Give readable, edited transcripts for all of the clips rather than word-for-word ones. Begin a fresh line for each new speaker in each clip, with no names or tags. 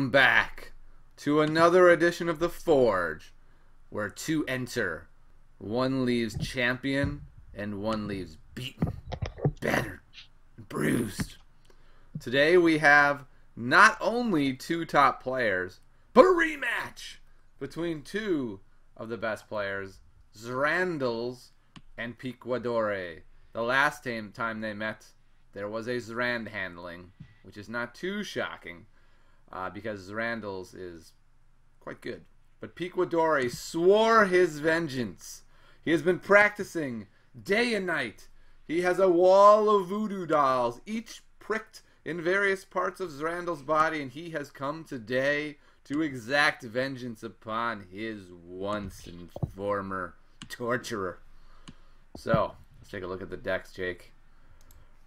Welcome back to another edition of The Forge, where two enter. One leaves champion, and one leaves beaten, battered, and bruised. Today we have not only two top players, but a rematch between two of the best players, Zrandles and Piquadore. The last time they met, there was a Zrand handling, which is not too shocking, because Zrandles is quite good. But Piquadore swore his vengeance. He has been practicing day and night. He has a wall of voodoo dolls, each pricked in various parts of Zrandles' body, and he has come today to exact vengeance upon his once and former torturer. So, let's take a look at the decks, Jake.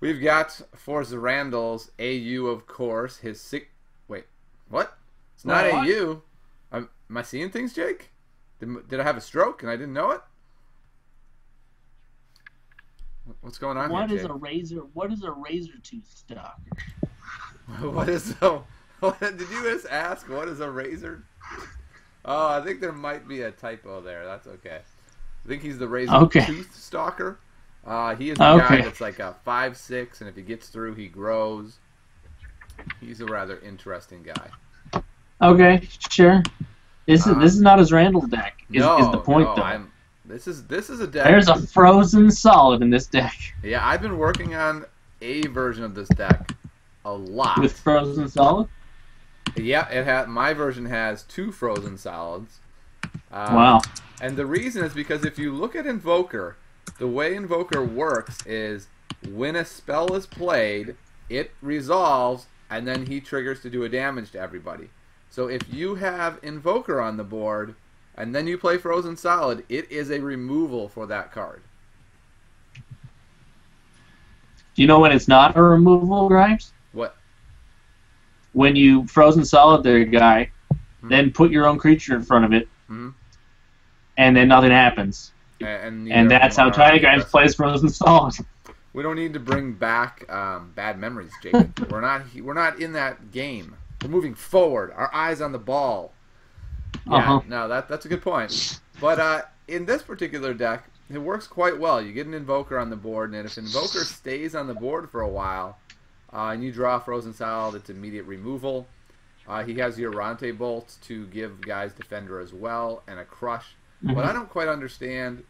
We've got, for Zrandles, AU, of course, his sick... Wait, what? It's not
What?
AU. Am I seeing things, Jake? Did I have a stroke and I didn't know it? What's going on
What
here,
is
Jake?
a razor? What is a razor tooth stock?
What is a... Did you just ask, what is a razor? Oh, I think there might be a typo there. That's okay. I think he's the razor
Okay.
tooth stalker. He is the guy
Okay.
that's like a 5'6", and if he gets through, he grows. He's a rather interesting guy.
Okay, sure. This is not a Zrandles deck. Is the point though?
This is a deck.
There's a frozen solid in this deck
Yeah, I've been working on a version of this deck a lot.
with frozen solid.
Yeah, my version has 2 frozen solids.
Wow.
And the reason is because if you look at Invoker, the way Invoker works is when a spell is played, it resolves, and then he triggers to do a damage to everybody. So if you have Invoker on the board, and then you play Frozen Solid, it is a removal for that card.
Do you know when it's not a removal, Grimes?
What?
When you frozen solid their guy, then put your own creature in front of it, and then nothing happens. And that's how Tiny Grimes plays frozen solid.
We don't need to bring back bad memories, Jacob. We're not in that game. We're moving forward. Our eyes on the ball. Yeah, no, that's a good point. But in this particular deck, it works quite well. You get an Invoker on the board, and if Invoker stays on the board for a while, and you draw Frozen Solid, it's immediate removal. He has the Arante Bolt to give guys Defender as well, and a Crush. What I don't quite understand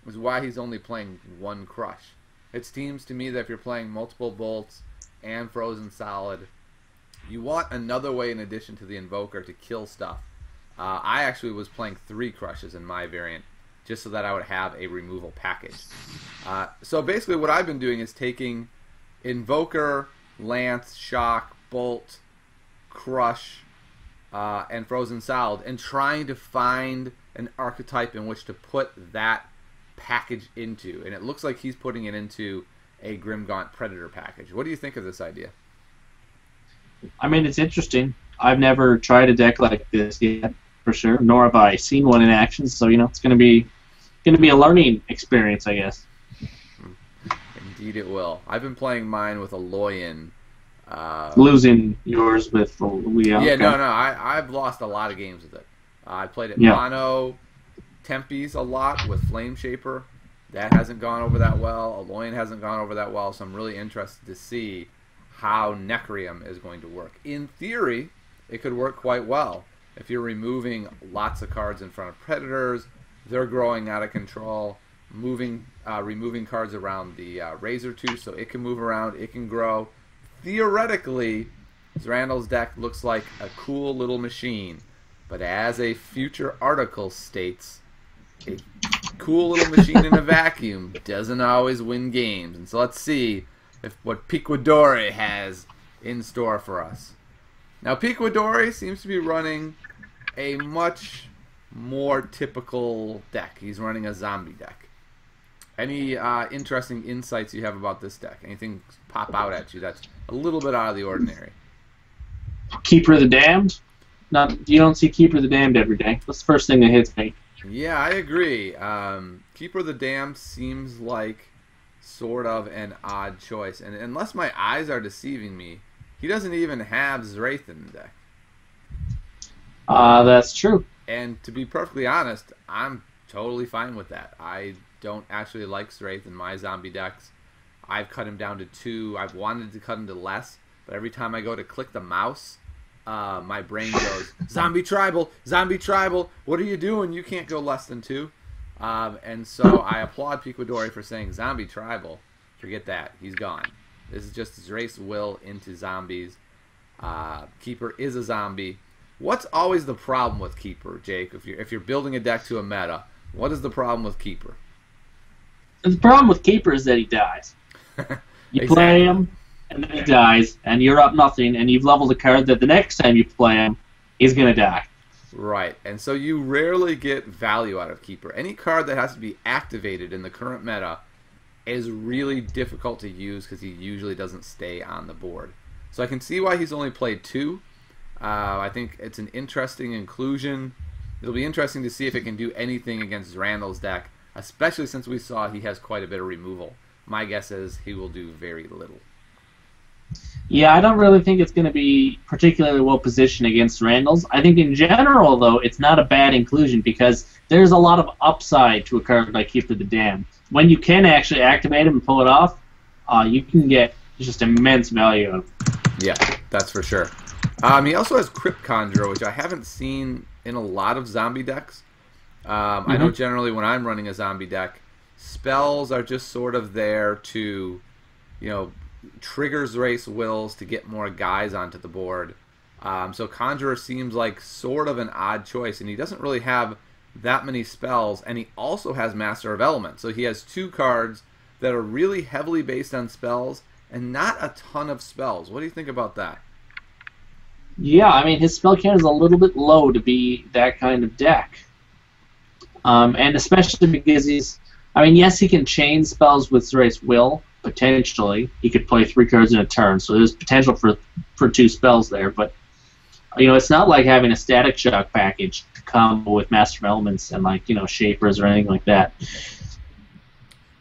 is why he's only playing 1 Crush. It seems to me that if you're playing multiple Bolts and Frozen Solid, you want another way in addition to the Invoker to kill stuff. I actually was playing 3 Crushes in my variant, just so that I would have a removal package. So basically what I've been doing is taking Invoker, Lance, Shock, Bolt, Crush, and Frozen Solid, and trying to find an archetype in which to put that package into. And it looks like he's putting it into a Grimgaunt Predator package. What do you think of this idea?
I mean, it's interesting. I've never tried a deck like this yet, for sure. Nor have I seen one in action. So it's going to be a learning experience, I guess.
Indeed, it will. I've been playing mine with a Loyan.
Losing yours with Leo.
Yeah,
Okay.
no. I've lost a lot of games with it. I played it mono Tempe's a lot with Flame Shaper. That hasn't gone over that well. Aloyan hasn't gone over that well, so I'm really interested to see how Necrium is going to work. In theory, it could work quite well. If you're removing lots of cards in front of Predators, they're growing out of control, removing cards around the Razor Tooth so it can move around, it can grow. Theoretically, Zrandles' deck looks like a cool little machine, but as a future article states, a cool little machine in a vacuum doesn't always win games. And so let's see what Piquadore has in store for us. Now, Piquadore seems to be running a much more typical deck. He's running a zombie deck. Any interesting insights you have about this deck? Anything pop out at you that's a little bit out of the ordinary?
Keeper of the Damned? You don't see Keeper of the Damned every day. That's the first thing that hits me.
Yeah, I agree. Keeper of the Damned seems like sort of an odd choice. And unless my eyes are deceiving me, he doesn't even have Zwraith in the deck.
That's true.
And to be perfectly honest, I'm totally fine with that. I don't actually like Zraith in my zombie decks. I've cut him down to 2. I've wanted to cut him to less, but every time I go to click the mouse, my brain goes, zombie tribal, what are you doing? You can't go less than 2. And so I applaud Piquadore for saying zombie tribal. Forget that. He's gone. This is just Zraith's will into zombies. Keeper is a zombie. What's always the problem with Keeper, Jake? If you're building a deck to a meta, what is the problem with Keeper?
The problem with Keeper is that he dies. You play him, and then he dies, and you're up nothing, and you've leveled a card that the next time you play him, he's going to die.
Right, and so you rarely get value out of Keeper. Any card that has to be activated in the current meta is really difficult to use because he usually doesn't stay on the board. So I can see why he's only played 2. I think it's an interesting inclusion. It'll be interesting to see if it can do anything against Zrandles' deck, especially since we saw he has quite a bit of removal. My guess is he will do very little.
Yeah, I don't really think it's going to be particularly well positioned against Zrandles. I think in general, though, it's not a bad inclusion because there's a lot of upside to a card like Keeper the Damned. When you can actually activate him and pull it off, you can get just immense value out of it.
Yeah, that's for sure. He also has Crypt Conjurer, which I haven't seen in a lot of zombie decks. I know generally when I'm running a zombie deck, spells are just sort of there to, trigger Zraith's wills to get more guys onto the board. So Conjurer seems like sort of an odd choice, and he doesn't really have that many spells, and he also has Master of Elements. So he has 2 cards that are really heavily based on spells and not a ton of spells. What do you think about that?
Yeah, I mean, his spell count is a little bit low to be that kind of deck. And especially because yes, he can chain spells with Zraith's will, potentially. He could play 3 cards in a turn, so there's potential for 2 spells there, but it's not like having a Static Shock package to combo with Master of Elements and, Shapers or anything like that.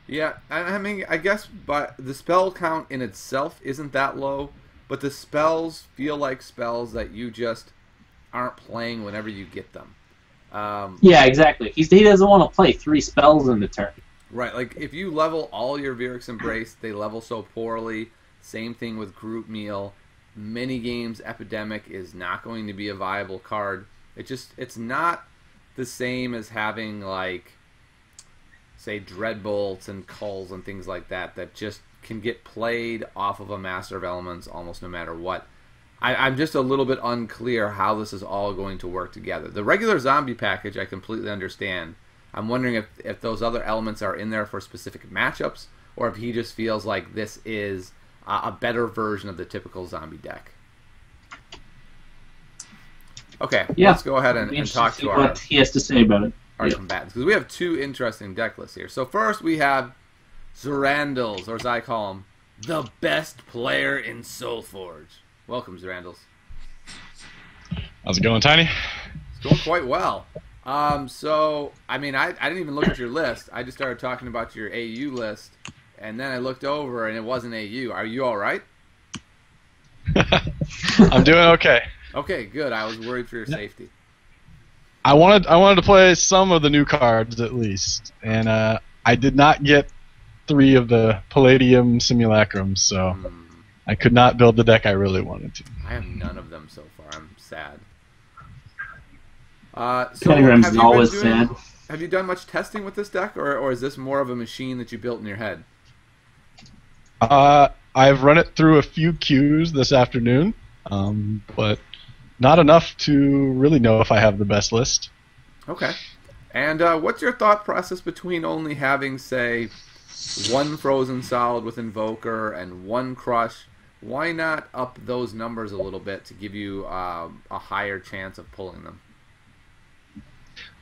Yeah, I mean, I guess but the spell count in itself isn't that low, but the spells feel like spells that you just aren't playing whenever you get them.
Yeah, exactly. He doesn't want to play 3 spells in the turn.
Right, like if you level all your Vyrix Embrace, they level so poorly. Same thing with Group Meal. Many games, Epidemic is not going to be a viable card. It's not the same as having, say, Dreadbolts and Culls and things like that just can get played off of a Master of Elements almost no matter what. I'm just a little bit unclear how this is all going to work together. The regular zombie package I completely understand. I'm wondering if those other elements are in there for specific matchups, or if he just feels like this is a better version of the typical zombie deck. Okay, let's go ahead and talk to
what he has to say about it.
Our combatants, because we have 2 interesting deck lists here. So first we have Zrandles, or as I call him, the best player in Soulforge. Welcome, Zrandles.
How's it going, Tiny?
It's going quite well. So, I mean, I didn't even look at your list. I just started talking about your AU list, and then I looked over, and it wasn't AU. Are you all right?
I'm doing okay.
Okay, good. I was worried for your safety.
I wanted to play some of the new cards at least, and I did not get 3 of the Palladium Simulacrums, so I could not build the deck I really wanted to.
I have none of them so far. I'm sad.
Pentagram's is always sad.
Have you done much testing with this deck, or is this more of a machine that you built in your head?
I've run it through a few queues this afternoon, but not enough to really know if I have the best list.
Okay. And what's your thought process between only having, say, 1 Frozen Solid with Invoker and 1 Crush? Why not up those numbers a little bit to give you a higher chance of pulling them?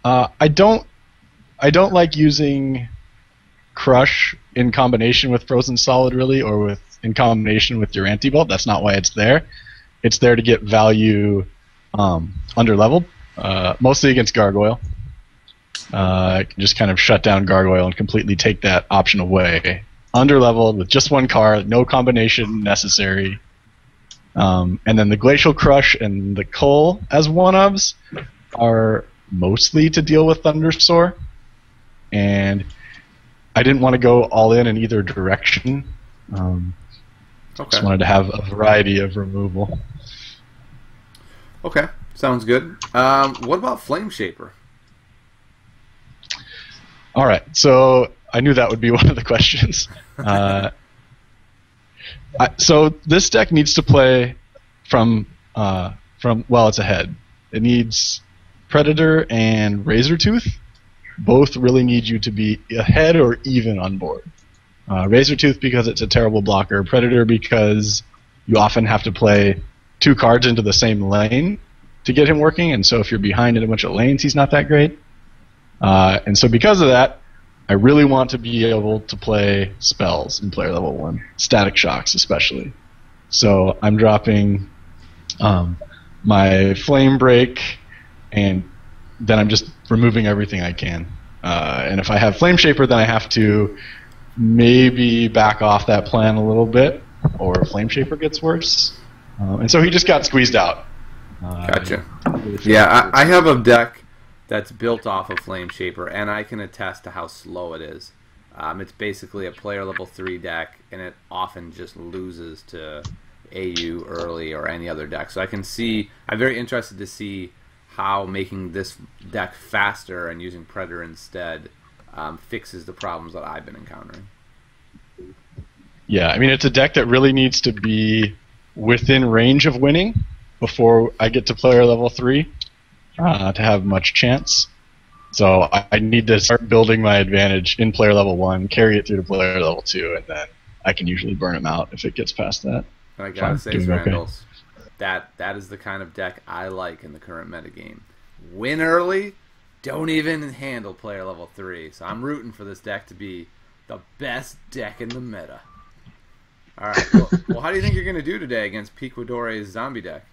I don't like using Crush in combination with Frozen Solid, really, or in combination with your Anti-Bolt. That's not why it's there. It's there to get value under-leveled, mostly against Gargoyle. Just kind of shut down Gargoyle and completely take that option away. Under-leveled with just 1 card, no combination necessary. And then the Glacial Crush and the Cull as one-ofs are mostly to deal with Thundersoar. And I didn't want to go all in either direction. Just wanted to have a variety of removal.
Okay, sounds good. What about Flame Shaper?
All right, so I knew that would be one of the questions. So this deck needs to play from well, it's ahead. It needs Predator and Razortooth. Both really need you to be ahead or even on board. Razortooth because it's a terrible blocker. Predator because you often have to play 2 cards into the same lane to get him working, and so if you're behind in a bunch of lanes, he's not that great. And so because of that, I really want to be able to play spells in player level 1, Static Shocks especially. So I'm dropping my Flame Break, and then I'm just removing everything I can. And if I have Flame Shaper, then I have to maybe back off that plan a little bit, or Flame Shaper gets worse. And so he just got squeezed out.
Gotcha. Yeah, I have a deck that's built off of Flame Shaper, and I can attest to how slow it is. It's basically a player level 3 deck, and it often just loses to AU early or any other deck. So I can see, I'm very interested to see how making this deck faster and using Predator instead fixes the problems that I've been encountering.
Yeah, I mean, it's a deck that really needs to be within range of winning before I get to player level 3 to have much chance. So I need to start building my advantage in player level 1, carry it through to player level 2, and then I can usually burn him out if it gets past that.
I gotta say, Zrandles, that is the kind of deck I like in the current metagame. Win early, don't even handle player level 3. So I'm rooting for this deck to be the best deck in the meta. Alright, well, how do you think you're going to do today against Piquadore's zombie deck?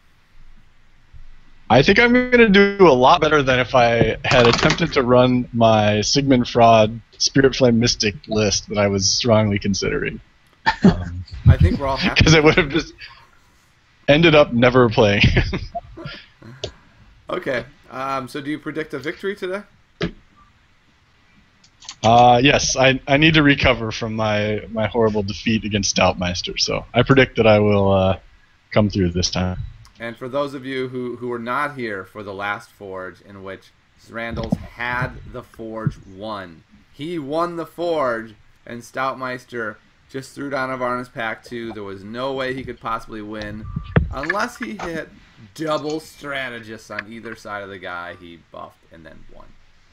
I think I'm going to do a lot better than if I had attempted to run my Sigmund Fraud Spirit Flame Mystic list that I was strongly considering.
I think we're all happy.
Because it would have just ended up never playing.
Okay, so do you predict a victory today?
Yes, I need to recover from my horrible defeat against Stoutmeister, so I predict that I will come through this time.
And for those of you who were not here for the last Forge, in which Zrandles had the Forge won. He won the Forge, and Stoutmeister just threw down a Varnus Pack 2. There was no way he could possibly win unless he hit double strategists on either side of the guy he buffed and then won.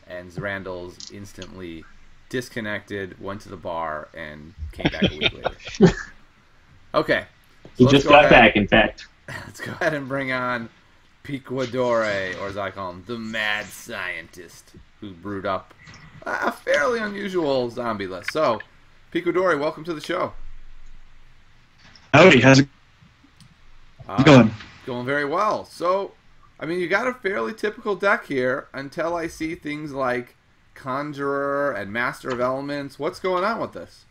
And Zrandles instantly disconnected, went to the bar, and came back a week later. Okay.
He just got back, in fact.
Let's go ahead and bring on Piquadore, or as I call him, the Mad Scientist, who brewed up a fairly unusual zombie list. So, Piquadore, welcome to the show.
Howdy, how's it going?
Going very well. So, I mean, you got a fairly typical deck here until I see things like Conjurer and Master of Elements. What's going on with this?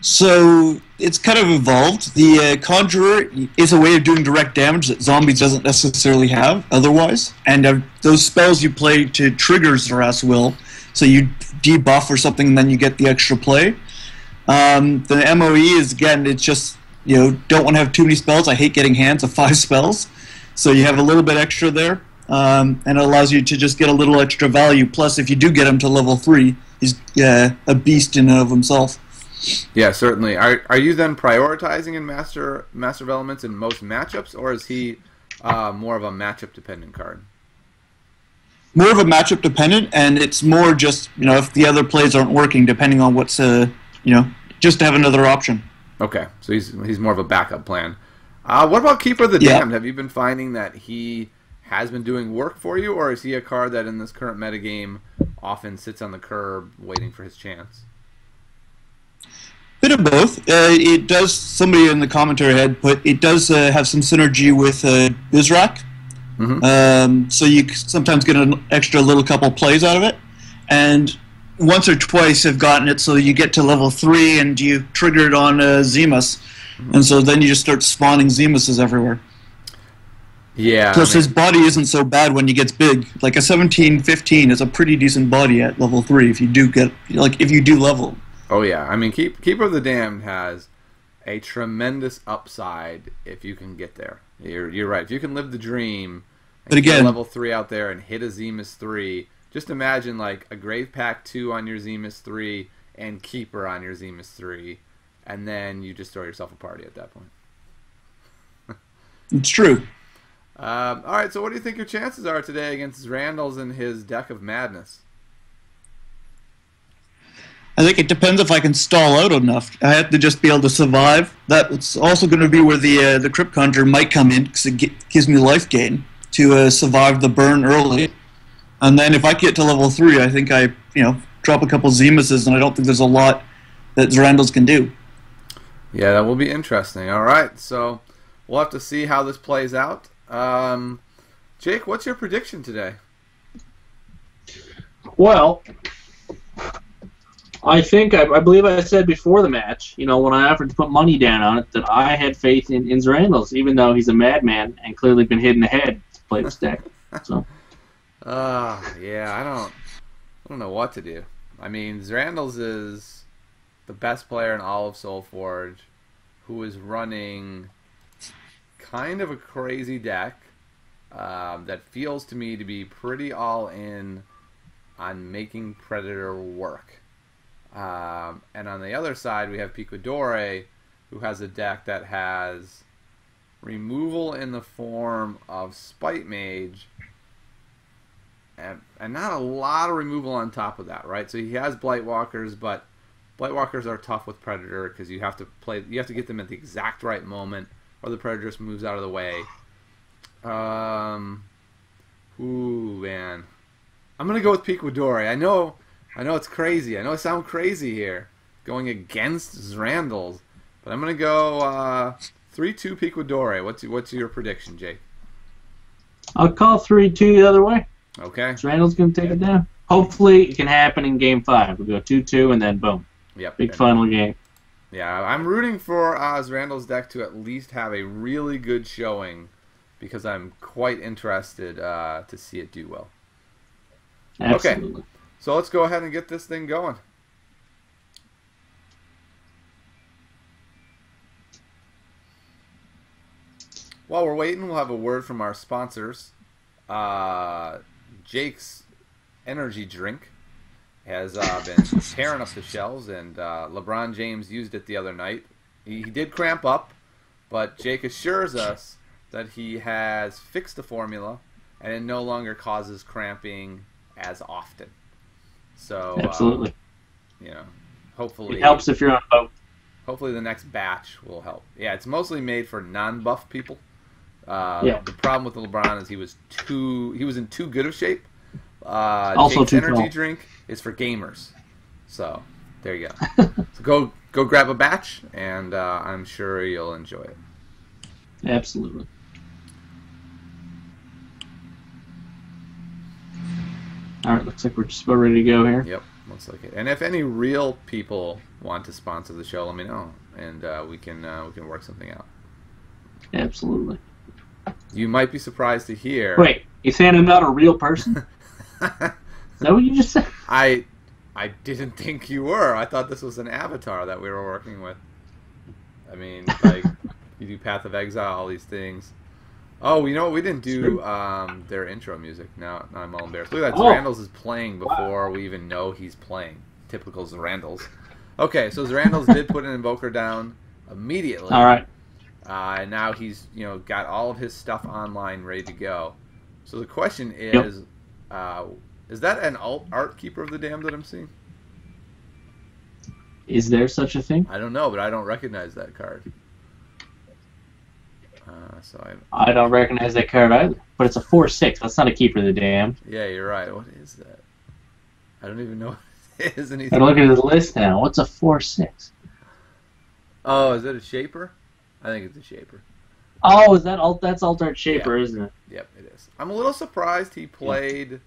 So, it's kind of evolved. The Conjurer is a way of doing direct damage that Zombies doesn't necessarily have otherwise. And those spells you play to trigger Zarath's Will, so you debuff or something and then you get the extra play. The MOE is, again, it's just, you know, don't want to have too many spells. I hate getting hands of 5 spells. So you have a little bit extra there. And it allows you to just get a little extra value. Plus, if you do get him to level 3, he's a beast in and of himself.
Yeah, certainly. Are you then prioritizing in Master of Elements in most matchups, or is he more of a matchup-dependent card?
More of a matchup-dependent, and it's more just, you know, if the other plays aren't working, depending on what's, you know, just to have another option.
Okay, so he's more of a backup plan. What about Keeper of the Damned? Have you been finding that he has been doing work for you, or is he a card that in this current metagame often sits on the curb waiting for his chance?
Bit of both. It does, somebody in the commentary had put, it does have some synergy with Bizrak. Mm-hmm. So you sometimes get an extra little couple plays out of it. And once or twice have gotten it so you get to level 3 and you trigger it on Zemus, And so then you just start spawning Zemuses everywhere.
Yeah.
Plus, his body isn't so bad when he gets big. Like a 17-15 is a pretty decent body at level 3 if you do level.
Oh yeah, I mean, Keeper of the Damned has a tremendous upside if you can get there. You're right. If you can live the dream, and
but again,
get level 3 out there and hit a Zemus 3, just imagine like a Grave Pack 2 on your Zemus 3 and Keeper on your Zemus 3, and then you just throw yourself a party at that point.
It's true.
All right, so what do you think your chances are today against Zrandles and his deck of madness?
I think it depends if I can stall out enough. I have to just be able to survive. That's also going to be where the Crypt Conjure might come in, because it gives me life gain to survive the burn early. And then if I get to level 3, I think I drop a couple Zemuses, and I don't think there's a lot that Zrandles can do.
Yeah, that will be interesting. All right, so we'll have to see how this plays out. Jake, what's your prediction today?
Well, I think I believe I said before the match, when I offered to put money down on it, that I had faith in Zrandles, even though he's a madman and clearly been hit in the head to play this deck. So,
yeah, I don't know what to do. I mean, Zrandles is the best player in all of Soulforge, who is running kind of a crazy deck that feels to me to be pretty all in on making Predator work. And on the other side, we have Piquadore, who has a deck that has removal in the form of Spite Mage, and not a lot of removal on top of that, right? So he has Blightwalkers, but Blightwalkers are tough with Predator because you have to get them at the exact right moment, or the Predator just moves out of the way. Ooh, man. I'm going to go with Piquadore. I know it's crazy. I know I sound crazy here, going against Zrandles, but I'm going to go 3-2 Piquadore. What's your prediction, Jake?
I'll call 3-2 the other way.
Okay.
Zrandles going to take it down. Hopefully it can happen in Game 5. We'll go 2-2 and then boom.
Yep.
Big final game.
Yeah, I'm rooting for Zrandles' deck to at least have a really good showing, because I'm quite interested to see it do well.
Absolutely.
Okay, so let's go ahead and get this thing going. While we're waiting, we'll have a word from our sponsors. Jake's energy drink has been tearing up the shelves, and LeBron James used it the other night. He did cramp up, but Jake assures us that he has fixed the formula, and it no longer causes cramping as often. So,
absolutely.
Hopefully
it helps if you're on a boat.
Hopefully the next batch will help. Yeah, it's mostly made for non-buff people. The problem with LeBron is he was in too good of shape.
Also,
Jake's energy drink is for gamers. So there you go. So go grab a batch, and I'm sure you'll enjoy it.
Absolutely. All right, looks like we're just about ready to go here.
Yep, looks like it. And if any real people want to sponsor the show, let me know, and we can work something out.
Absolutely.
You might be surprised to hear.
Wait, you saying I'm not a real person? Is that what you just said?
I didn't think you were. I thought this was an avatar that we were working with. I mean, like, you do Path of Exile, all these things. Oh, you know what? We didn't do their intro music. Now I'm all embarrassed. Look at that. Zrandles is playing before we even know he's playing. Typical Zrandles. Okay, so Zrandles did put an Invoker down immediately.
All right.
And now he's got all of his stuff online, ready to go. So the question is, is that an art Keeper of the Damned that I'm seeing?
Is there such a thing?
I don't know, but I don't recognize that card.
I don't recognize that card either. But it's a 4/6. That's not a Keeper of the Damned.
Yeah, you're right. What is that? I don't even know what it is.
I'm looking at the list now. What's a 4/6?
Oh, is it a Shaper? I think it's a Shaper.
Oh, that's Alternate Shaper, isn't it?
Yep, it is. I'm a little surprised he played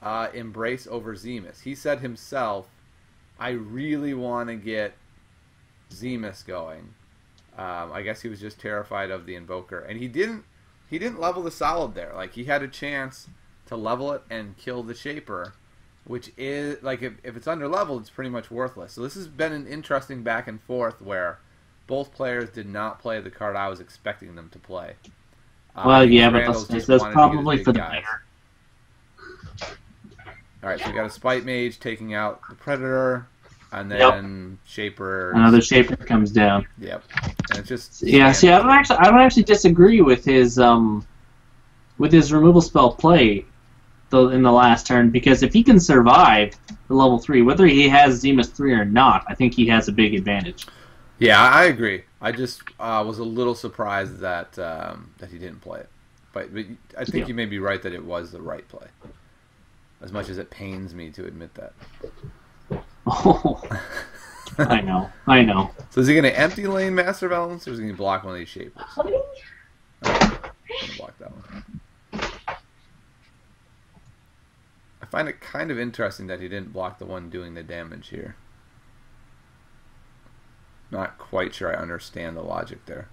Embrace over Zemus. He said himself, I really want to get Zemus going. I guess he was just terrified of the Invoker, and he didn't level the Solid there. Like, he had a chance to level it and kill the Shaper, which is like if it's under leveled, it's pretty much worthless. So this has been an interesting back and forth where both players did not play the card I was expecting them to play.
Well, yeah, but that's probably for the better.
All right, so we got a Spite Mage taking out the Predator, and then Shaper.
Another Shaper comes down.
Yep, and it's just
See, I don't actually disagree with his removal spell play in the last turn, because if he can survive the level 3, whether he has Zemus 3 or not, I think he has a big advantage.
Yeah, I agree. I just was a little surprised that he didn't play it, but I think you may be right that it was the right play. As much as it pains me to admit that.
Oh, I know.
So is he going to empty lane Master of Elements, or is he going to block one of these Shapers? Block that one. I find it kind of interesting that he didn't block the one doing the damage here. Not quite sure I understand the logic there.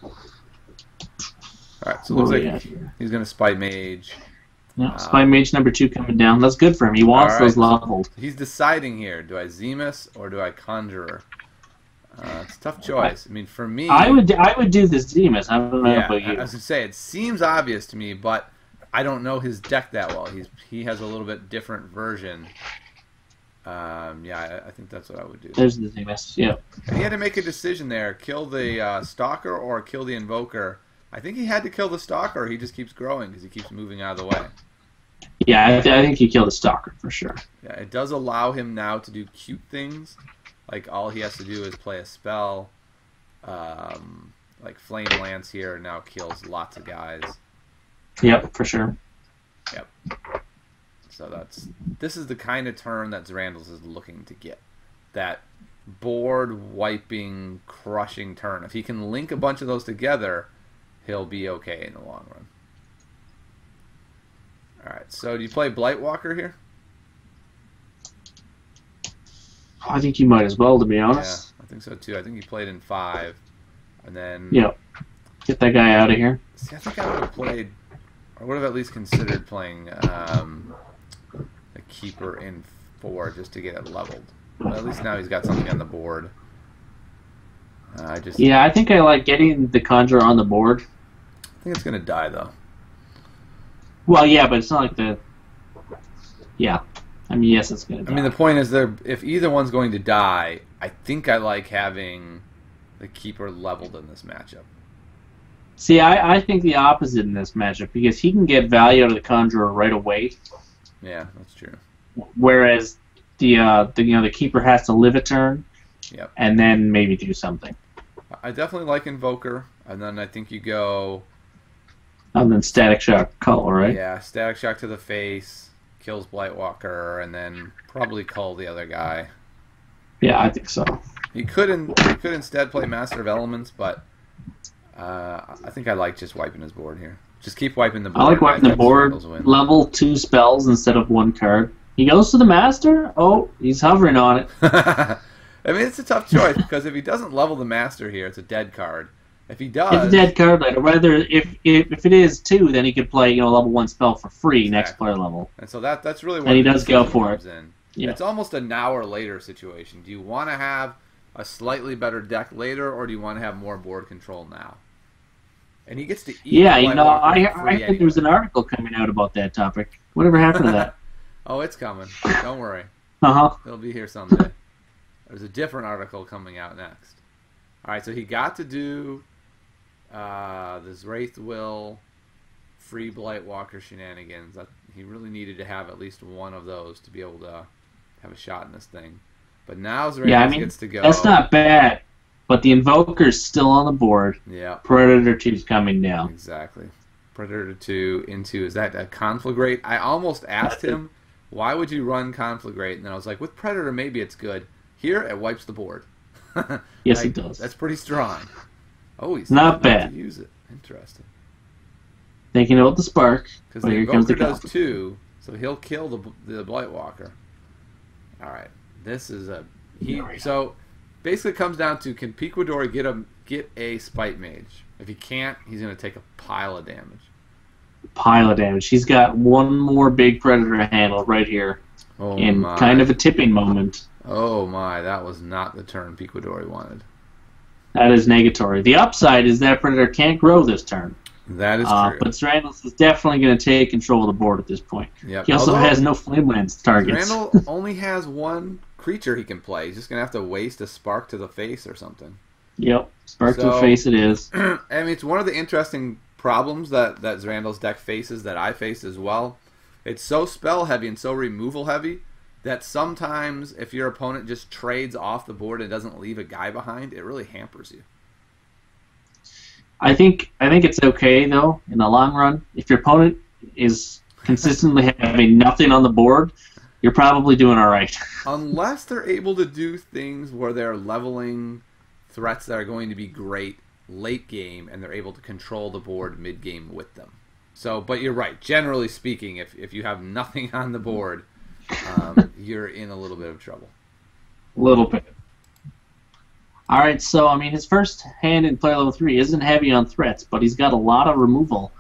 Alright, so it looks like he's going to Spite Mage.
Yeah, Spite Mage number 2 coming down. That's good for him. He wants those leveled.
He's deciding here. Do I Zemus or do I Conjurer? It's a tough choice. I mean, for me...
I would do the Zemus. I don't know about you.
I was going to say, it seems obvious to me, but I don't know his deck that well. He has a little bit different version. I think that's what I would do.
There's the Zemus, yeah.
And he had to make a decision there. Kill the Stalker or kill the Invoker. I think he had to kill the Stalker, or he just keeps growing because he keeps moving out of the way.
Yeah, I think he killed the Stalker for sure.
Yeah, it does allow him now to do cute things. Like, all he has to do is play a spell. Like Flame Lance here now kills lots of guys.
Yep, for sure.
Yep. So this is the kind of turn that Zrandles is looking to get. That board-wiping, crushing turn. If he can link a bunch of those together, he'll be okay in the long run. Alright, so do you play Blightwalker here?
I think you might as well, to be honest.
Yeah, I think so too. I think he played in 5. And then...
Yep. Get that guy out of here.
See, I think I would have played... I would have at least considered playing the Keeper in 4 just to get it leveled. But at least now he's got something on the board. I
think I like getting the Conjurer on the board.
I think it's going to die, though.
Well, yeah, but it's not like the... Yeah. I mean, yes, it's going to die.
I mean, the point is, if either one's going to die, I think I like having the Keeper leveled in this matchup.
See, I think the opposite in this matchup, because he can get value out of the Conjurer right away.
Yeah, that's true.
Whereas the Keeper has to live a turn, and then maybe do something.
I definitely like Invoker, and then I think you go...
And then Static Shock Cull, right?
Yeah, Static Shock to the face, kills Blightwalker, and then probably cull the other guy.
Yeah, I think so.
You could instead play Master of Elements, but I think I like just wiping his board here. Just keep wiping the board.
I like wiping the board. Level 2 spells instead of 1 card. He goes to the Master? Oh, he's hovering on it.
I mean, it's a tough choice, because if he doesn't level the Master here, it's a dead card. If he does...
It's a dead card later. Whether if it is 2, then he could play level 1 spell for free next player level.
And so that's really what...
And he does go for it.
Yeah. It's almost a now or later situation. Do you want to have a slightly better deck later, or do you want to have more board control now? And he gets to eat...
Yeah, I heard there was an article coming out about that topic. Whatever happened to that?
Oh, it's coming. Don't worry.
Uh-huh.
It'll be here someday. There's a different article coming out next. Alright, so he got to do this Wraith Will free Blightwalker shenanigans. He really needed to have at least one of those to be able to have a shot in this thing. But now Zrandles gets to go.
That's not bad. But the Invoker's still on the board.
Yeah.
Predator 2's coming down.
Exactly. Predator 2 into... Is that a Conflagrate? I almost asked him, why would you run Conflagrate? And then I was like, with Predator, maybe it's good. Here, it wipes the board.
Yes, it does.
That's pretty strong. Oh, he's
not bad.
To use it. Interesting.
Thinking about the spark.
Because the Invoker does 2, so he'll kill the Blightwalker. All right. This is a... So... basically it comes down to, can Piquadore get a Spite Mage? If he can't, he's going to take a pile of damage.
Pile of damage. He's got one more big predator to handle right here. In kind of a tipping moment.
Oh my, that was not the turn Piquadore wanted.
That is negatory. The upside is that predator can't grow this turn.
That is true.
But Zrandles is definitely going to take control of the board at this point.
Yep.
He also has no Flamelands targets.
Zrandles only has one creature he can play. He's just going to have to waste a Spark to the face or something.
Yep, Spark to the face it is.
I mean, it's one of the interesting problems that Zrandles deck faces that I face as well. It's so spell heavy and so removal heavy that sometimes if your opponent just trades off the board and doesn't leave a guy behind, it really hampers you.
I think it's okay though in the long run. If your opponent is consistently having nothing on the board, you're probably doing all right.
Unless they're able to do things where they're leveling threats that are going to be great late game and they're able to control the board mid game with them. So, but you're right. Generally speaking, if you have nothing on the board, you're in a little bit of trouble.
A little bit. All right, so, I mean, his first hand in player level 3 isn't heavy on threats, but he's got a lot of removal,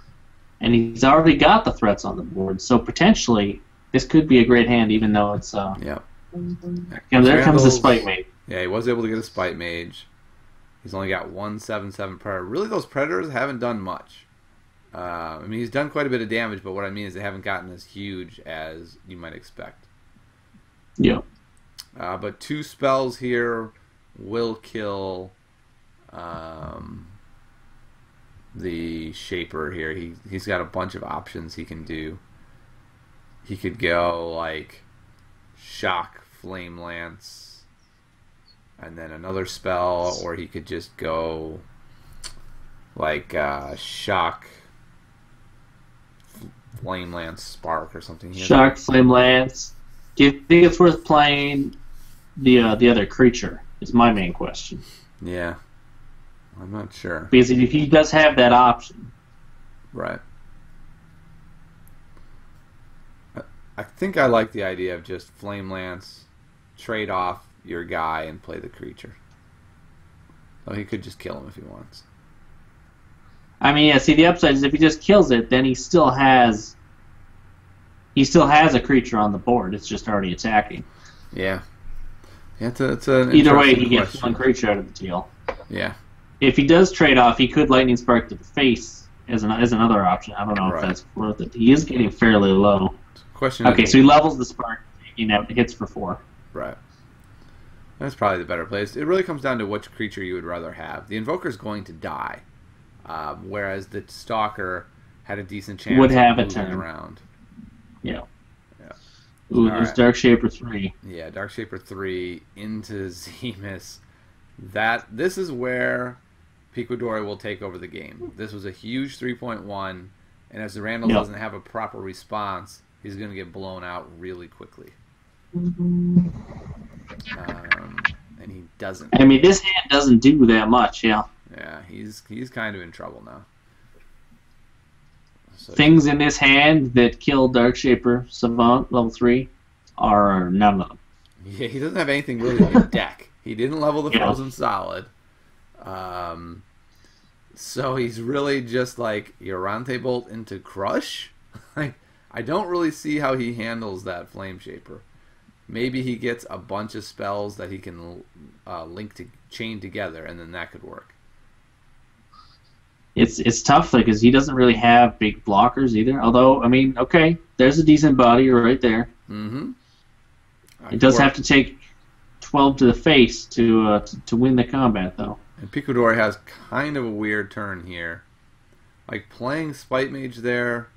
and he's already got the threats on the board, so potentially this could be a great hand, even though it's...
Yeah.
There comes the Spite Mage.
Yeah, he was able to get a Spite Mage. He's only got 1/7/7 Predator. Really, those Predators haven't done much. I mean, he's done quite a bit of damage, but what I mean is they haven't gotten as huge as you might expect.
Yeah.
But 2 spells here will kill the Shaper here. He's got a bunch of options he can do. He could go like Shock, Flame Lance, and then another spell, or he could just go like Shock, Flame Lance, Spark, or something.
Shock, Flame Lance. Do you think it's worth playing the other creature? Is my main question.
Yeah, I'm not sure.
Because he does have that option.
Right. I think I like the idea of just Flame Lance, trade off your guy, and play the creature. So he could just kill him if he wants.
I mean, yeah. See, the upside is if he just kills it, then he still has a creature on the board. It's just already attacking.
Yeah. Yeah, it's an
either way, he gets one creature out of the deal.
Yeah.
If he does trade off, he could Lightning Spark to the face as another option. I don't know if that's worth it. He is getting fairly low. Okay, so he levels the Spark, taking out hits for 4.
Right. That's probably the better place. It really comes down to which creature you would rather have. The Invoker's going to die, whereas the Stalker had a decent chance
would have
of
a turn
around.
Yeah. Ooh, there's right. Dark Shaper 3.
Yeah, Dark Shaper 3 into Zemus. This is where Piquadore will take over the game. This was a huge 3.1, and as Zrandles doesn't have a proper response, he's going to get blown out really quickly. And he doesn't.
I mean, this hand doesn't do that much, yeah.
Yeah, he's kind of in trouble now. So
things in this hand that kill Dark Shaper Savant level 3 are none of them.
Yeah, he doesn't have anything really in his deck. He didn't level the Frozen Solid. So he's really just like Yorante Bolt into Crush. Like, I don't really see how he handles that Flame Shaper. Maybe he gets a bunch of spells that he can chain together, and then that could work.
It's tough, because he doesn't really have big blockers either. Although, I mean, okay, there's a decent body right there.
Mm-hmm.
It does have to take 12 to the face to win the combat, though.
And Piquadore has kind of a weird turn here. Like, playing Spite Mage there,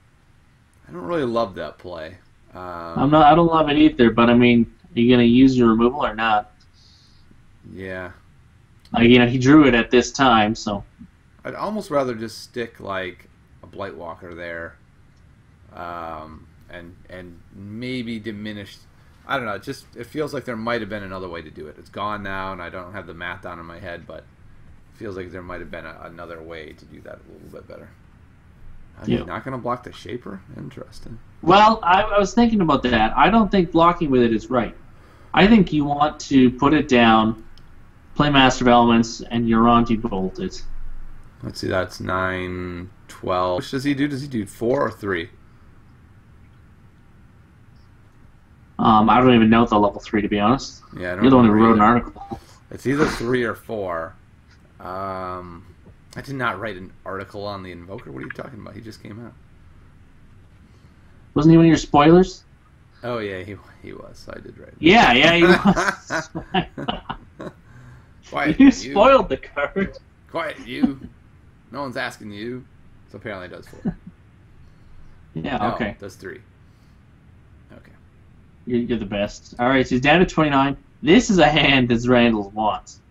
I don't really love that play.
I don't love it either, but I mean, are you gonna use your removal or not?
Yeah.
Like, he drew it at this time, so.
I'd almost rather just stick like a Blightwalker there, and maybe diminish. I don't know. It feels like there might have been another way to do it. It's gone now, and I don't have the math down in my head, but it feels like there might have been another way to do that a little bit better. You're not going to block the Shaper? Interesting.
Well, I was thinking about that. I don't think blocking with it is right. I think you want to put it down Play Master of Elements, and Uranti bolted.
Let's see, that's 9, 12. Which does he do? Does he do 4 or 3?
I don't even know the level 3, to be honest.
Yeah, I don't
You're the one who
remember
wrote an
either.
article.
It's either 3 or 4. I did not write an article on the Invoker. What are you talking about? He just came out.
Wasn't he one of your spoilers?
Oh, yeah, he was. I did write it.
Yeah, he was.
Quiet,
You spoiled the card.
Quiet, you. No one's asking you. So apparently it does 4.
Yeah,
No,
okay.
it does 3. Okay.
You're the best. All right, so he's down to 29. This is a hand that Zrandles wants.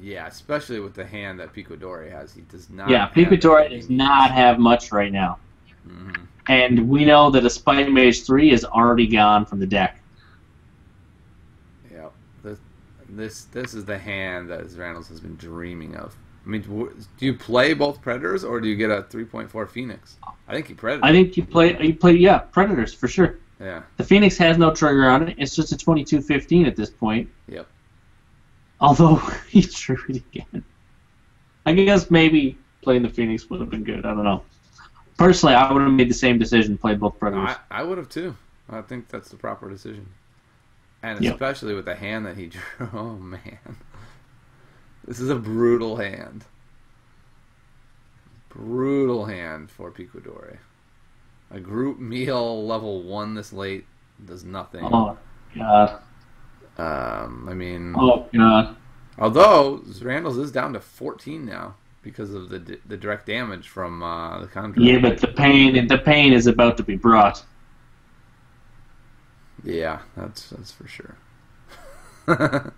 Yeah, especially with the hand that Piquadore has. He does not.
Yeah, Piquadore does not have much right now.
Mm-hmm.
And we know that a Spite Mage 3 is already gone from the deck.
Yeah, this is the hand that Zrandles has been dreaming of. I mean, do you play both Predators or do you get a 3.4 Phoenix? I think you Predator.
I think you play yeah, Predators for sure.
Yeah.
The Phoenix has no trigger on it. It's just a 22-15 at this point.
Yep.
Although he drew it again. I guess maybe playing the Phoenix would have been good. I don't know. Personally, I would have made the same decision, played both Predators.
I would have too. I think that's the proper decision. And
Yep.
especially with the hand that he drew. Oh, man. This is a brutal hand. Brutal hand for Piquadore. A group meal level 1 this late does nothing.
Oh, God.
I mean...
Oh, God.
Although, Zrandles is down to 14 now because of the direct damage from the contract.
Yeah, but the pain is about to be brought.
Yeah, that's for sure. But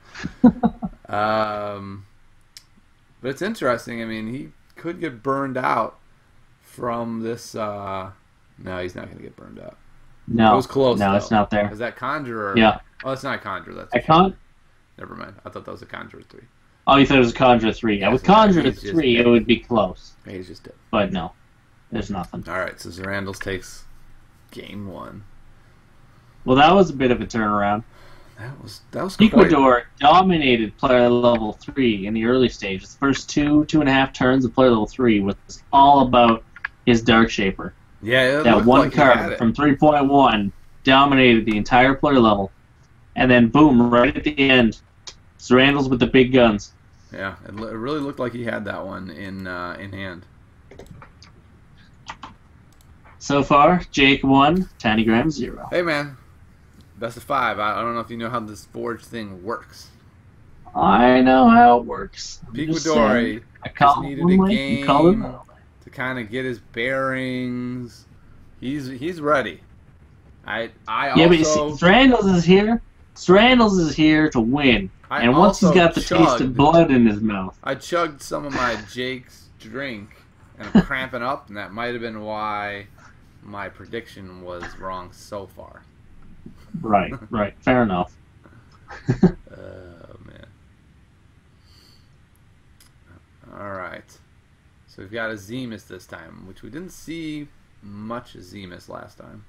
it's interesting. I mean, he could get burned out from this. No, he's not going to get burned out.
No,
it was close.
No,
though.
it's not there.
Is that Conjurer?
Yeah.
Oh, it's not Conjurer. That's
I can't.
Never mind. I thought that was a Conjurer 3.
Oh, you thought it was a Conjure 3. Yeah, with Conjure 3, it would be close.
He's just dead.
But no, there's nothing.
All right, so Zrandles takes game 1.
Well, that was a bit of a turnaround.
That was
Piquadore dominated player level 3 in the early stages. The first 2.5 turns of player level 3 was all about his Dark Shaper.
Yeah,
that one card from 3.1 dominated the entire player level. And then, boom, right at the end, Zrandles with the big guns.
Yeah, it really looked like he had that one in hand.
So far, Jake 1, Tannygram 0.
Hey, man. Best of 5. I don't know if you know how this Forge thing works.
I know how it works.
Piquadore just needed a game to kind of get his bearings. He's ready. I also...
Yeah, but you see, Zrandles is here. Zrandles is here to win. And once he's got the taste of blood in his mouth.
I chugged some of my Jake's drink, and I'm cramping up, and that might have been why my prediction was wrong so far.
Right. Fair enough.
Oh, man. Alright. So we've got a Zemus this time, which we didn't see much Zemus last time.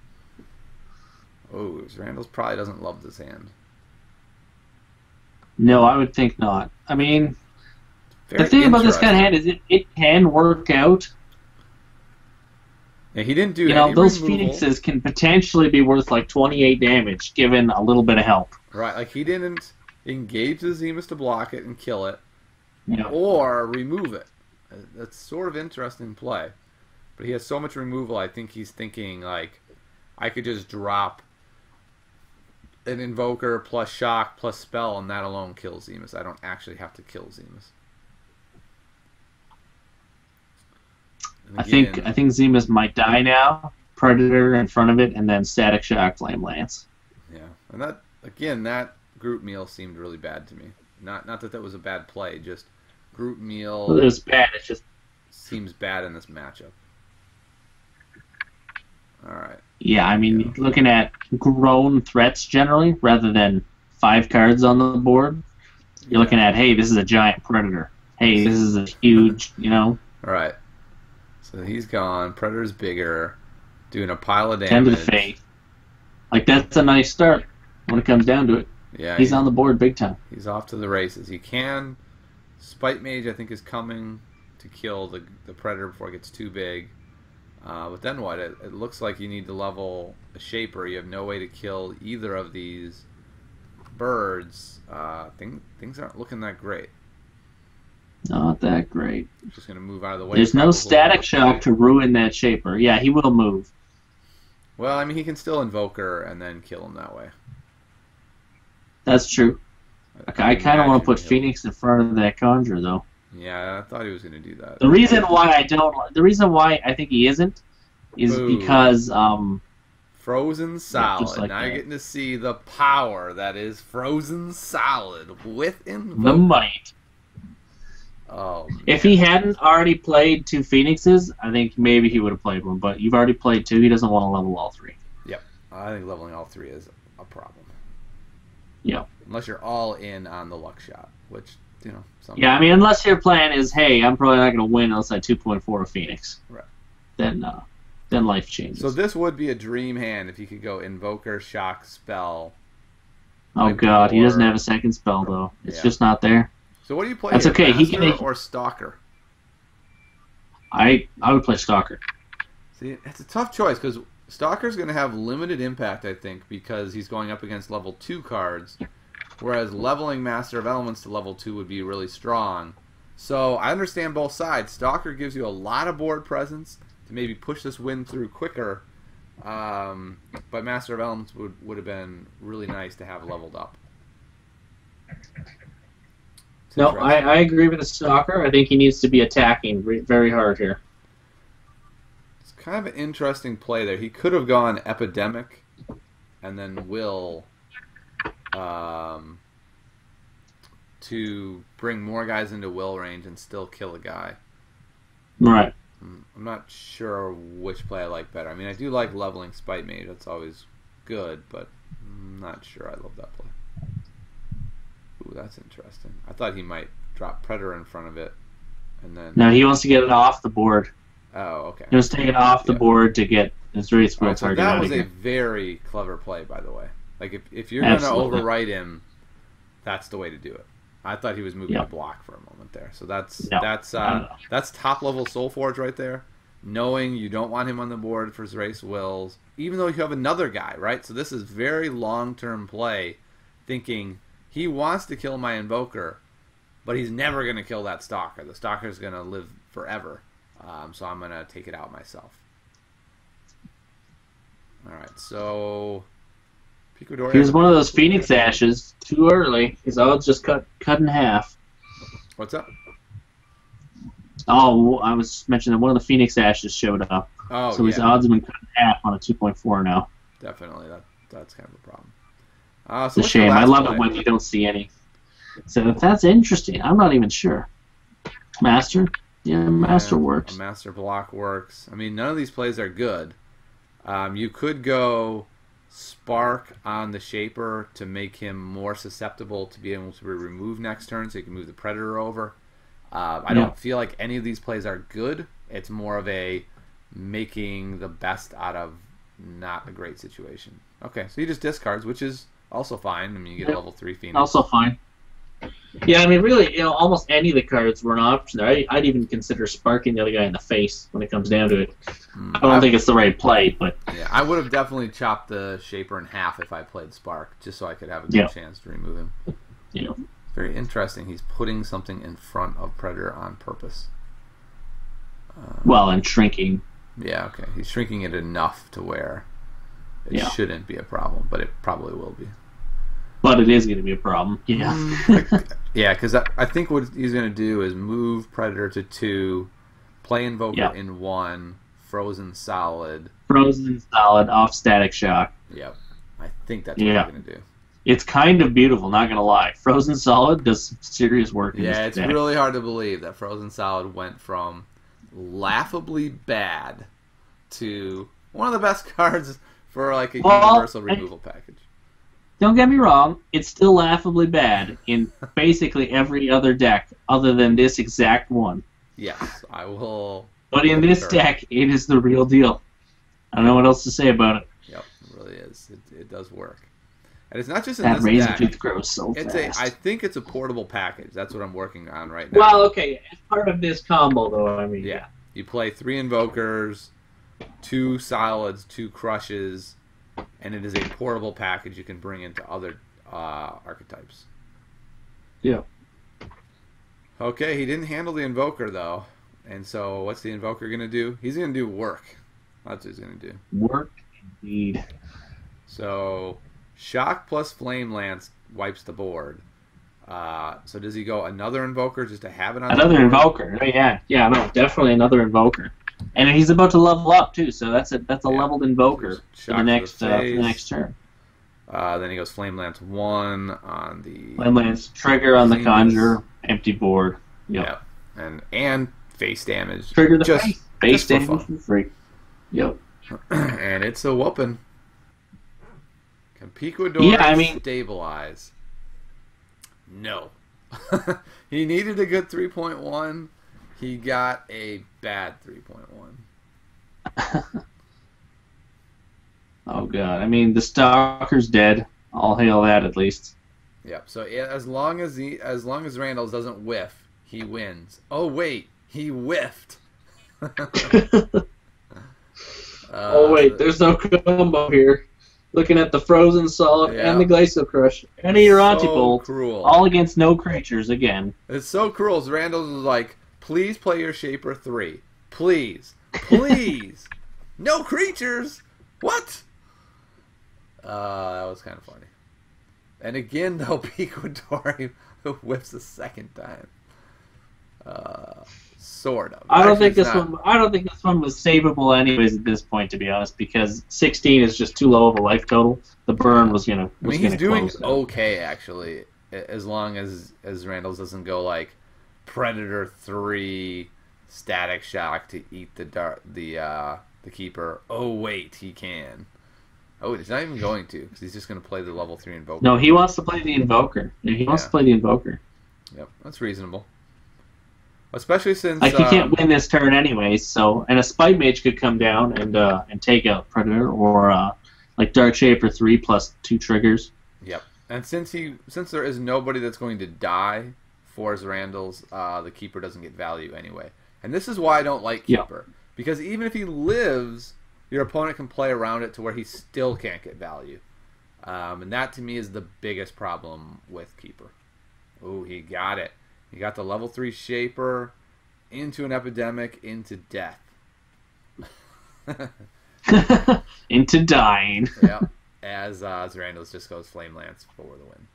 Oh, Zrandles probably doesn't love this hand.
No, I would think not. I mean, the thing about this kind of hand is it can work out.
Yeah, he didn't do
those
removal.
Phoenixes can potentially be worth like 28 damage given a little bit of help.
Right, like he didn't engage the Zemus to block it and kill it,
Yeah.
or remove it. That's sort of interesting play. But he has so much removal, I think he's thinking, like, I could just drop an Invoker plus Shock plus Spell, and that alone kills Zemus. I don't actually have to kill Zemus.
I think Zemus might die now. Predator in front of it, and then Static Shock, Flame Lance.
Yeah, and that group meal seemed really bad to me. Not that was a bad play, just group meal.
Well, it was bad. It just
seems bad in this matchup. All right.
Yeah, I mean, looking at grown threats generally, rather than 5 cards on the board, you're looking at, hey, this is a giant predator. Hey, this is a huge,
All right. So he's gone. Predator's bigger, doing a pile of damage.
10 to the face. Like, that's a nice start when it comes down to it.
Yeah,
he's on the board big time.
He's off to the races. He can Spite Mage, I think, is coming to kill the Predator before it gets too big. But then what? It looks like you need to level a Shaper. You have no way to kill either of these birds. Things aren't looking that great.
Not that great.
Just going to move out of the way.
There's no static shock to ruin that Shaper. Yeah, he will move.
Well, I mean, he can still Invoker and then kill him that way.
That's true. I kind of want to put Phoenix in front of that Conjure, though.
Yeah, I thought he was going to do that.
The reason why I think he isn't is because
Frozen Solid.
Yeah, like
now you're getting to see the power that is Frozen Solid with Invoker.
The might.
Oh, man.
If he hadn't already played 2 Phoenixes, I think maybe he would have played one. But you've already played 2. He doesn't want to level all 3.
Yep. I think leveling all 3 is a problem.
Yeah.
Unless you're all in on the luck shot, which, you know.
Yeah, I mean, unless your plan is, hey, I'm probably not going to win unless I 2.4 a Phoenix.
Right.
Then life changes.
So this would be a dream hand if you could go Invoker, Shock, Spell.
Oh, God. He doesn't have a second spell, though. It's just not there.
So what do you play?
That's
here,
okay.
Master or Stalker?
I would play Stalker.
See, it's a tough choice because Stalker's going to have limited impact, I think, because he's going up against level 2 cards, whereas leveling Master of Elements to level 2 would be really strong. So I understand both sides. Stalker gives you a lot of board presence to maybe push this win through quicker, but Master of Elements would have been really nice to have leveled up.
No, I agree with the Stalker. I think he needs to be attacking very hard here.
It's kind of an interesting play there. He could have gone Epidemic and then Will to bring more guys into Will range and still kill a guy.
Right.
I'm not sure which play I like better. I mean, I do like leveling Spite Mage. That's always good, but I'm not sure I love that play. Ooh, that's interesting. I thought he might drop Predator in front of it, and then.
No, he wants to get it off the board.
Oh, okay.
He wants to take it off the board to get his Wraith Will target
that
out
was
of
a
here.
very clever play, by the way. Like if you're going to overwrite him, that's the way to do it. I thought he was moving the block for a moment there, so that's top level Soulforge right there. Knowing you don't want him on the board for Wraith Wills, even though you have another guy, right? So this is very long term play, thinking. He wants to kill my Invoker, but he's never going to kill that Stalker. The Stalker's going to live forever, so I'm going to take it out myself. All right, so Piquadore.
He was one of those Phoenix Ashes too early. His odds just cut in half.
What's up?
Oh, I was mentioning that one of the Phoenix Ashes showed up.
Oh,
so his odds have been cut in half on a 2.4 now.
Definitely, that's kind of a problem.
It's a shame. I love it when you don't see any. So that's interesting. I'm not even sure. Master? Yeah, Master works.
A Master block works. I mean, none of these plays are good. You could go Spark on the Shaper to make him more susceptible to be able to be removed next turn so you can move the Predator over. I don't feel like any of these plays are good. It's more of a making the best out of not a great situation. Okay, so he just discards, which is also fine. I mean, you get a level 3 Phoenix.
Also fine. Yeah, I mean, really, almost any of the cards were an option there. I'd even consider sparking the other guy in the face when it comes down to it. I don't think it's the right play, but...
Yeah, I would have definitely chopped the Shaper in half if I played Spark, just so I could have a good chance to remove him.
Yeah.
Very interesting. He's putting something in front of Predator on purpose.
Well, and shrinking.
Yeah, okay. He's shrinking it enough to where it shouldn't be a problem, but it probably will be.
But it is going to be a problem. Yeah.
Yeah, because I think what he's going to do is move Predator to 2, play Invoker in 1, Frozen Solid.
Frozen Solid off Static Shock.
Yep. I think that's what he's going to do.
It's kind of beautiful, not going to lie. Frozen Solid does some serious work in this
it's
deck.
really hard to believe that Frozen Solid went from laughably bad to one of the best cards for like a universal removal package.
Don't get me wrong, it's still laughably bad in basically every other deck other than this exact one.
Yes, I will.
But in this deck, it is the real deal. I don't know what else to say about it.
Yep, it really is. It does work. And it's not just in
that
this
razor
deck.
tooth grows so fast.
I think it's a portable package. That's what I'm working on right now.
Well, okay, as part of this combo, though, I mean,
yeah. You play 3 Invokers, 2 Solids, 2 Crushes, and it is a portable package you can bring into other archetypes.
Yeah.
Okay, he didn't handle the Invoker, though. And so what's the Invoker going to do? He's going to do work. That's what he's going to do.
Work, indeed.
So, Shock plus Flame Lance wipes the board. So does he go another Invoker just to have it on
another Invoker? Yeah, no, definitely another Invoker. And he's about to level up too, so that's a leveled Invoker for the next turn.
Then he goes Flame Lance 1 on the
Flame Lance trigger on the Conjure, empty board. Yep.
Yeah, and face damage.
Trigger the face damage for free. Yep.
And it's a whooping. Can Piquadore stabilize? No. He needed a good 3.1. He got a bad 3.1.
Oh god! I mean, the Stalker's dead. I'll hail that at least.
Yep. So as long as Zrandles doesn't whiff, he wins. Oh wait, he whiffed.
Oh wait, there's no combo here. Looking at the Frozen Solid and the Glacial Crush and a Uranti Bolt, all against no creatures again.
It's so cruel. Zrandles was like, "Please play your Shaper 3, please, please, no creatures." What? That was kind of funny. And again, though, Piquadore whiffs the second time. Sort of.
I don't think this one was savable anyways at this point, to be honest, because 16 is just too low of a life total. The burn was gonna.
He's doing okay actually, as long as Zrandles doesn't go like Predator 3, Static Shock to eat the keeper. Oh wait, he can. Oh, he's not even going to, because he's just going to play the level 3 Invoker.
No, he wants to play the Invoker. He wants to play the Invoker.
Yep, that's reasonable. Especially since
he can't win this turn anyways. So, and a Spite Mage could come down and take out Predator, or like Dark Shaper 3 plus 2 triggers.
Yep, and since there is nobody that's going to die for Zrandles, the Keeper doesn't get value anyway. And this is why I don't like Keeper, because even if he lives, your opponent can play around it to where he still can't get value. And that, to me, is the biggest problem with Keeper. Ooh, he got it. He got the level 3 Shaper into an Epidemic, into death.
Into dying.
Yep. As Zrandles just goes Flame Lance for the win.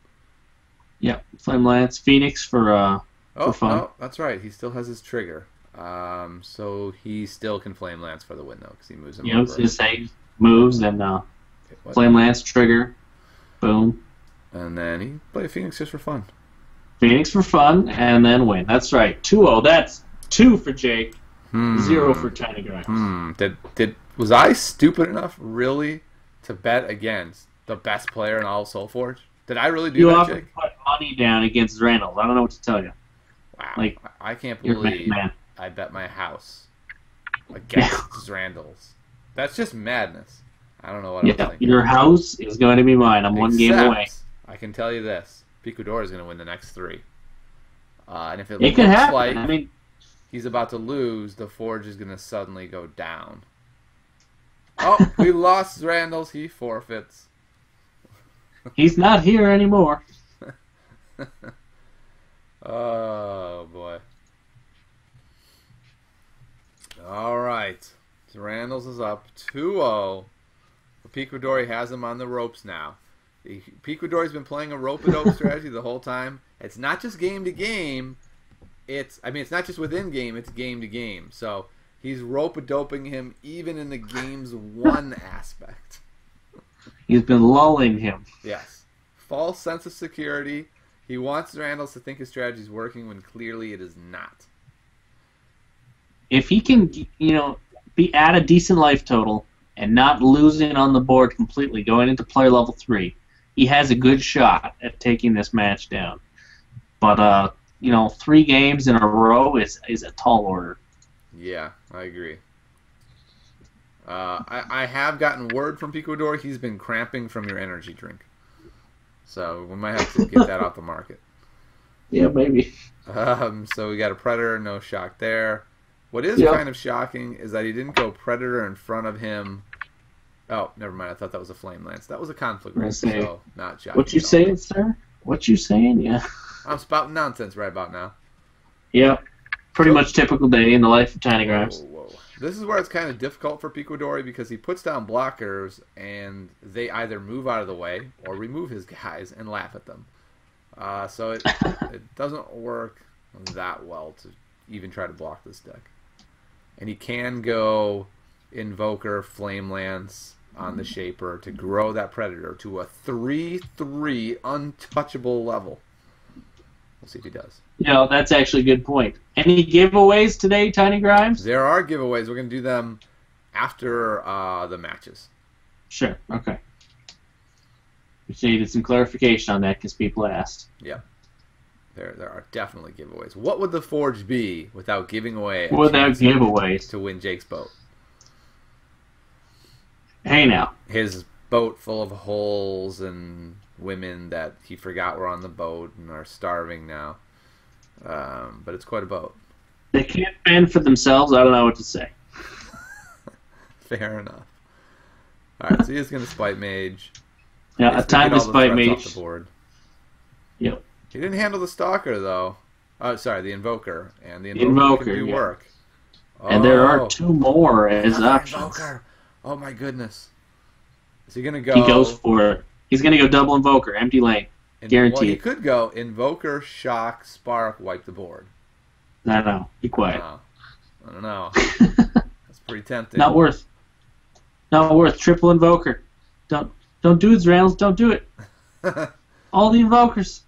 Yep. Flame Lance. Phoenix for fun.
No, that's right. He still has his trigger. So he still can Flame Lance for the win, though, because he moves him over.
I was going to say, moves, and Flame Lance, trigger, boom.
And then he played Phoenix just for fun.
Phoenix for fun, and then win. That's right. 2-0. That's 2 for Jake, 0 for Tiny Grimes.
Was I stupid enough, really, to bet against the best player in all of Soulforge? Did I really do that, Jake?
You put money down against Zrandles. I don't know what to tell you.
Wow. I can't believe I bet my house against Zrandles. That's just madness. I don't know what I was thinking.
Your house is going to be mine. I'm one game away.
I can tell you this. Piquadore is going to win the next 3. And if it
looks like
he's about to lose, the Forge is going to suddenly go down. Oh, we lost Zrandles. He forfeits.
He's not here anymore.
Oh, boy. All right. Zrandles is up 2-0. Piquadore has him on the ropes now. Piquadore's been playing a rope-a-dope strategy the whole time. It's not just game to game. It's not just within game. It's game to game. So he's rope-a-doping him even in the game's one aspect.
He's been lulling him.
Yes. False sense of security. He wants Zrandles to think his strategy is working when clearly it is not.
If he can, be at a decent life total and not losing on the board completely, going into player level 3, he has a good shot at taking this match down. But 3 games in a row is a tall order.
Yeah, I agree. I have gotten word from Piquadore he's been cramping from your energy drink. So we might have to get that off the market.
Yeah, maybe.
So we got a Predator, no shock there. What is kind of shocking is that he didn't go Predator in front of him. Oh, never mind. I thought that was a Flame Lance. That was a Conflict Ring, so not shocking.
What you saying, sir? What you saying? Yeah.
I'm spouting nonsense right about now.
Yep. Pretty much typical day in the life of Tiny Grimes.
Whoa. This is where it's kind of difficult for Piquadore because he puts down blockers and they either move out of the way or remove his guys and laugh at them. So it doesn't work that well to even try to block this deck. And he can go Invoker, Flame Lance on the Shaper to grow that Predator to a 3/3 untouchable level. We'll see if he does.
Yeah, that's actually a good point. Any giveaways today, Tiny Grimes?
There are giveaways. We're going to do them after the matches.
Sure. Okay. We just needed some clarification on that because people asked.
Yep. There are definitely giveaways. What would the Forge be without giving away
giveaways
to win Jake's boat?
Hey now.
His boat full of holes and women that he forgot were on the boat and are starving now. But it's quite a boat.
They can't fend for themselves. I don't know what to say.
Fair enough. All right, so he's going to Spite Mage.
Yeah, a time to Spite Mage.
Off the board.
Yep.
He didn't handle the Stalker, though. Oh, sorry, the Invoker. And the Invoker can do work.
And there are two more as options.
Invoker. Oh, my goodness. Is he going to go...
He goes for it. He's going to go double Invoker, empty lane. Guaranteed.
Well, he could go Invoker, Shock, Spark, wipe the board.
No. Be quiet.
I don't know. That's pretty tempting.
Not worth. Triple Invoker. Don't do it, Zrandles. Don't do it. All the Invokers.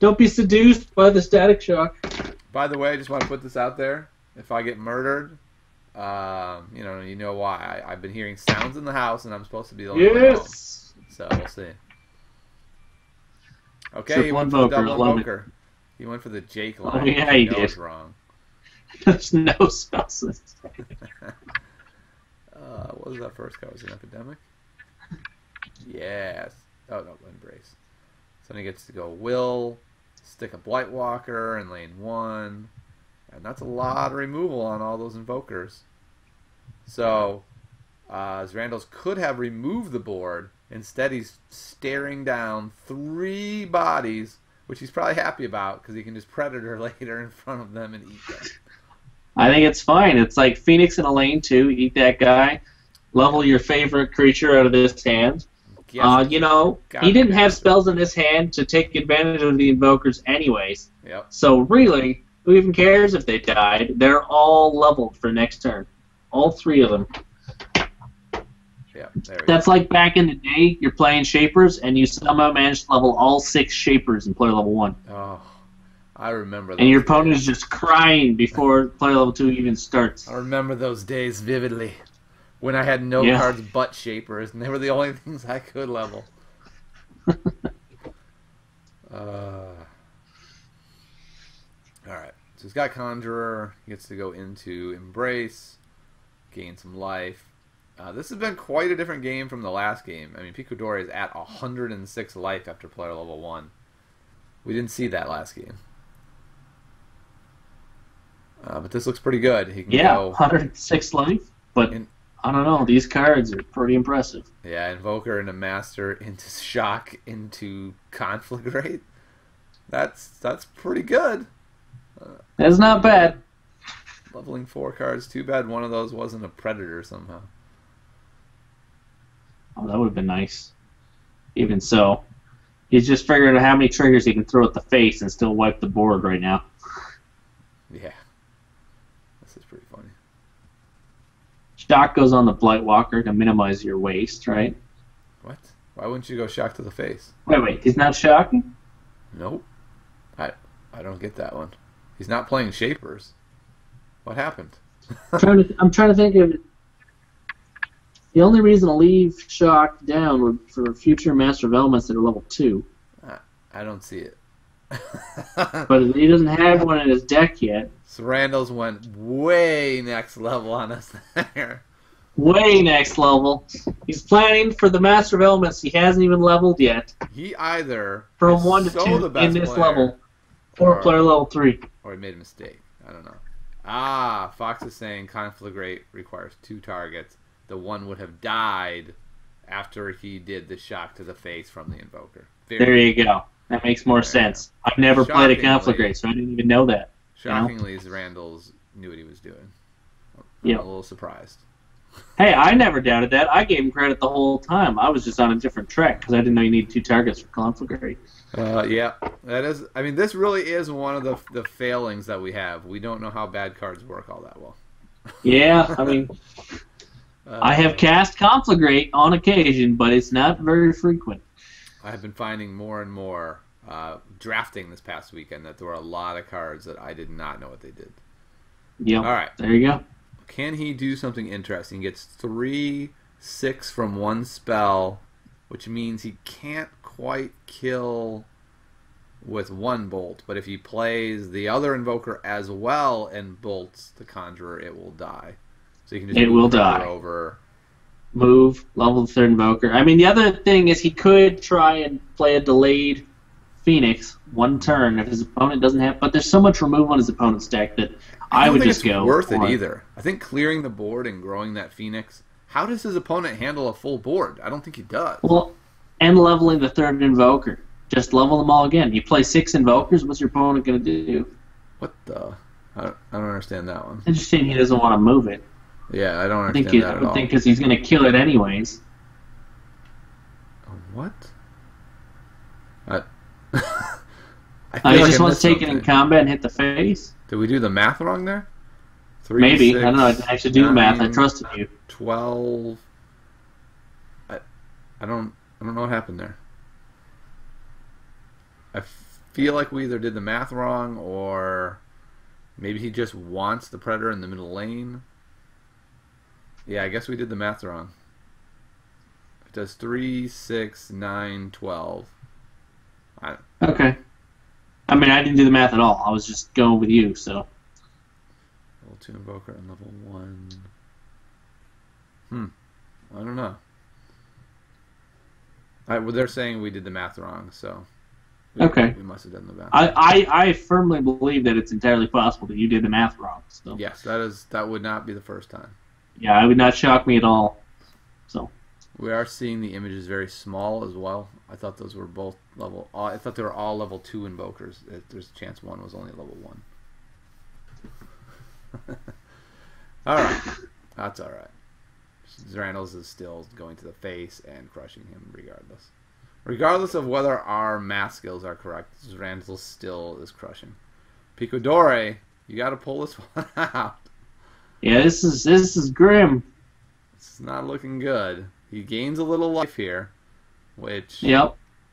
Don't be seduced by the Static Shock.
By the way, I just want to put this out there. If I get murdered, you know why. I've been hearing sounds in the house, and I'm supposed to be the only one home. So we'll see. Okay, he went for the double Invoker. He went for the Jake line.
Oh, yeah, he did.
Wrong.
There's no spells.
What was that first card? Was it Epidemic? Yes. Oh, no, Embrace. So then he gets to go Will, stick a Blightwalker in lane 1. And that's a lot of removal on all those Invokers. So, Zrandles could have removed the board. Instead, he's staring down 3 bodies, which he's probably happy about because he can just Predator later in front of them and eat them.
I think it's fine. It's like Phoenix in a lane 2, eat that guy, level your favorite creature out of this hand. He didn't have spells in this hand to take advantage of the Invokers anyways.
Yep.
So really, who even cares if they died? They're all leveled for next turn. All 3 of them.
Yeah,
That's like back in the day, you're playing Shapers, and you somehow managed to level all 6 Shapers in player level 1.
Oh, I remember that.
And your opponent is just crying before player level 2 even starts.
I remember those days vividly. When I had no cards but Shapers, and they were the only things I could level. Alright, so he's got Conjurer. He gets to go into Embrace, gain some life. This has been quite a different game from the last game. I mean, Piquadore is at 106 life after player level 1. We didn't see that last game. But this looks pretty good. He can go
106 life, but I don't know. These cards are pretty impressive.
Yeah, Invoker into Master, into Shock, into Conflict Rate. That's pretty good.
That's not bad.
Leveling 4 cards. Too bad one of those wasn't a Predator somehow.
Oh, that would have been nice. Even so, he's just figuring out how many triggers he can throw at the face and still wipe the board right now.
Yeah. This is pretty funny.
Shock goes on the Blightwalker to minimize your waste, right?
What? Why wouldn't you go Shock to the face?
Wait, he's not shocking?
Nope. I don't get that one. He's not playing Shapers. What happened?
I'm trying to think of it. The only reason to leave Shock down would for future Master of Elements that are level 2.
I don't see it.
But he doesn't have one in his deck yet.
Zrandles went way next level on us there.
Way next level. He's planning for the Master of Elements he hasn't even leveled yet.
He either
from 1 to 2 in this level, or player level 3.
Or he made a mistake. I don't know. Ah, Fox is saying Conflagrate requires 2 targets. The one would have died after he did the shock to the face from the Invoker.
There you go. That makes more sense. I've never played a Conflagrate, so I didn't even know that.
Shockingly, Zrandles knew what he was doing. I'm a little surprised.
Hey, I never doubted that. I gave him credit the whole time. I was just on a different track because I didn't know you need 2 targets for Conflagrate.
Yeah, that is. I mean, this really is one of the failings that we have. We don't know how bad cards work all that well.
Yeah, I mean, I have cast Conflagrate on occasion, but it's not very frequent.
I have been finding more and more drafting this past weekend that there were a lot of cards that I did not know what they did.
Yeah.
All right.
There you go.
Can he do something interesting? He gets 3/6 from one spell, which means he can't quite kill with 1 bolt. But if he plays the other Invoker as well and bolts the Conjurer, it will die. So you can just
move over. Move, level the 3rd Invoker. I mean, the other thing is he could try and play a delayed Phoenix 1 turn if his opponent doesn't have. But there's so much remove on his opponent's deck that I would just go.
Worth it either. I think clearing the board and growing that Phoenix. How does his opponent handle a full board? I don't think he does.
Well, and leveling the 3rd Invoker. Just level them all again. You play 6 Invokers. What's your opponent going to do?
What the? I don't understand that one.
Interesting. He doesn't want to move it.
Yeah, I don't understand that at all.
I would think because he's going to kill it anyways.
What?
He just wants to take it in combat and hit the face.
Did we do the math wrong there? 3,
Maybe.
6,
I don't know. I didn't actually do the math. I trusted you.
12. I don't know what happened there. I feel like we either did the math wrong or maybe he just wants the Predator in the middle lane. Yeah, I guess we did the math wrong. It does 3, 6, 9, 12.
Okay. I mean, I didn't do the math at all. I was just going with you, so.
Level 2 Invoker and level 1. I don't know. Well, they're saying we did the math wrong, so.
Okay.
We must have done the math.
I firmly believe that it's entirely possible that you did the math wrong. So.
Yes, that would not be the first time.
Yeah, it would not shock me at all. So.
We are seeing the images very small as well. I thought those were both level. I thought they were all level 2 Invokers. There's a chance one was only level 1. All right, that's all right. Zrandles is still going to the face and crushing him regardless. Regardless of whether our math skills are correct, Zrandles still is crushing. Piquadore, you got to pull this one out.
Yeah, this is grim.
It's not looking good. He gains a little life here, which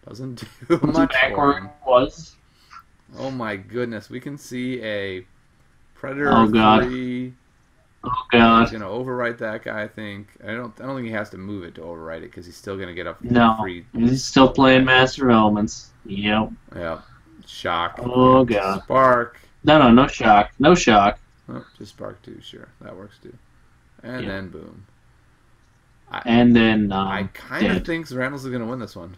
doesn't do much for him.
Was.
Oh my goodness, we can see a Predator 3.
Oh god.
He's gonna overwrite that guy. I think. I don't think he has to move it to overwrite it because he's still gonna get a free.
He's still playing Master of Elements. Yep.
Yep. Shock.
Oh god.
Spark.
No shock. No shock.
Oh, just spark too. Sure, that works too. And then boom.
I
kind of think Zrandles is gonna win this one.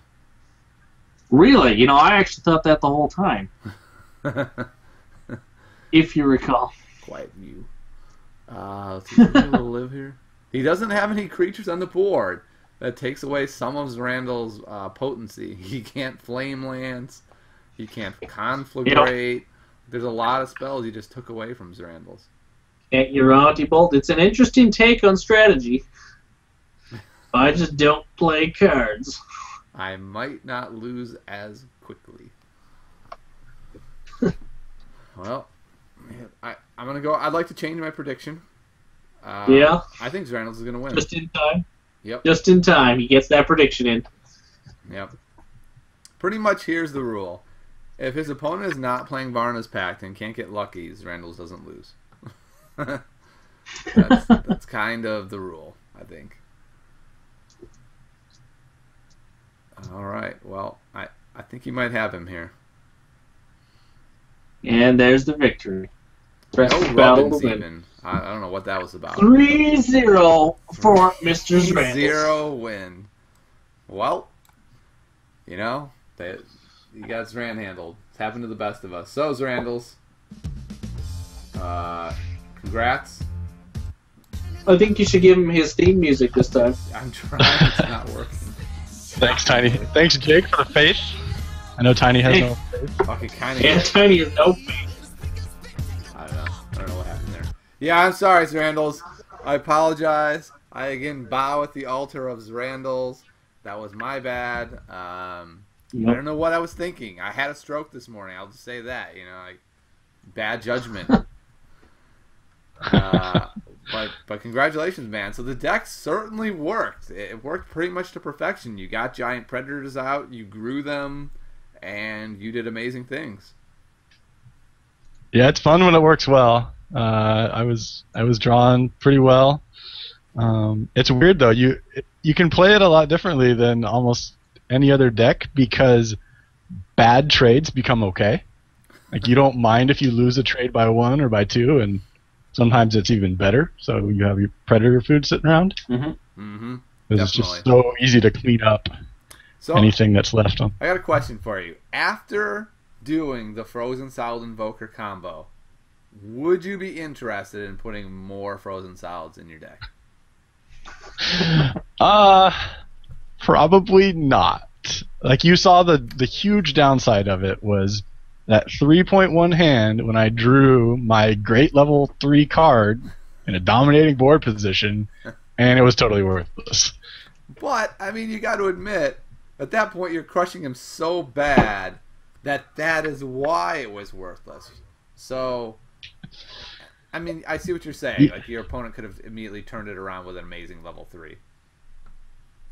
Really? I actually thought that the whole time. If you recall.
Quiet you. Let's see if he's able to live here. He doesn't have any creatures on the board. That takes away some of Zrandles' potency. He can't Flame Lance. He can't Conflagrate. Yep. There's a lot of spells he just took away from Zrandles.
Can't Uranti Bolt. It's an interesting take on strategy. I just don't play cards.
I might not lose as quickly. Well, I'm going to go. I'd like to change my prediction. I think Zrandles is going to win.
Just in time?
Yep.
Just in time. He gets that prediction in.
Yep. Pretty much here's the rule. If his opponent is not playing Varna's Pact and can't get lucky, Zrandles doesn't lose. That's kind of the rule, I think. All right. Well, I think you might have him here.
And there's the victory.
No Robins even. I don't know what that was about.
3-0 for Mr. Zrandles.
3-0 win. Well, you know, you got Zrand handled. It's happened to the best of us. So, Zrandles, congrats.
I think you should give him his theme music this time.
I'm trying. It's not working.
Thanks, Tiny. Thanks, Jake, for the faith. I know Tiny has no faith.
Fucking kind of.
Yeah, Tiny has no faith.
I don't know what happened there. Yeah, I'm sorry, Zrandles. I apologize. I again bow at the altar of Zrandles. That was my bad. I don't know what I was thinking. I had a stroke this morning. I'll just say that. You know, like bad judgment. But congratulations, man. So the deck certainly worked. It worked pretty much to perfection. You got giant predators out, you grew them, and you did amazing things.
Yeah, it's fun when it works well. I was drawn pretty well. It's weird though. You can play it a lot differently than almost any other deck because bad trades become okay. Like you don't mind if you lose a trade by 1 or by 2, and sometimes it's even better. So you have your predator food sitting around. It's just so easy to clean up anything that's left on.
I got a question for you. After doing the Frozen Solid Invoker combo, would you be interested in putting more Frozen Solids in your deck?
Probably not. Like you saw the huge downside of it was that 3.1 hand when I drew my great level 3 card in a dominating board position, and it was totally worthless.
But, I mean, you got to admit, at that point you're crushing him so bad that is why it was worthless. So, I mean, I see what you're saying. Like, your opponent could have immediately turned it around with an amazing level 3.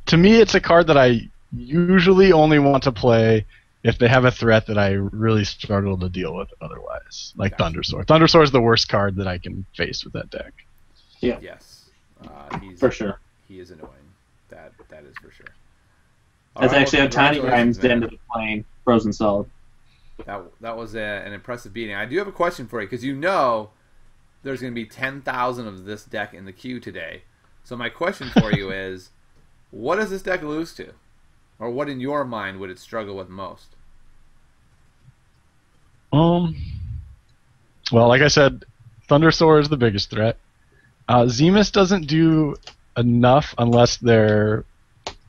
To me, it's a card that I usually only want to play if they have a threat that I really struggle to deal with otherwise, like Thundersoar. Thundersoar is the worst card that I can face with that deck.
Yeah.
Yes.
For sure.
He is annoying. That is for sure.
That's actually how Tiny Grimes ended up playing Frozen Solid.
That was an impressive beating. I do have a question for you, because you know there's going to be 10,000 of this deck in the queue today. So my question for you is, what does this deck lose to? Or what in your mind would it struggle with most?
Well, like I said, Thundersoar is the biggest threat. Zemus doesn't do enough unless they're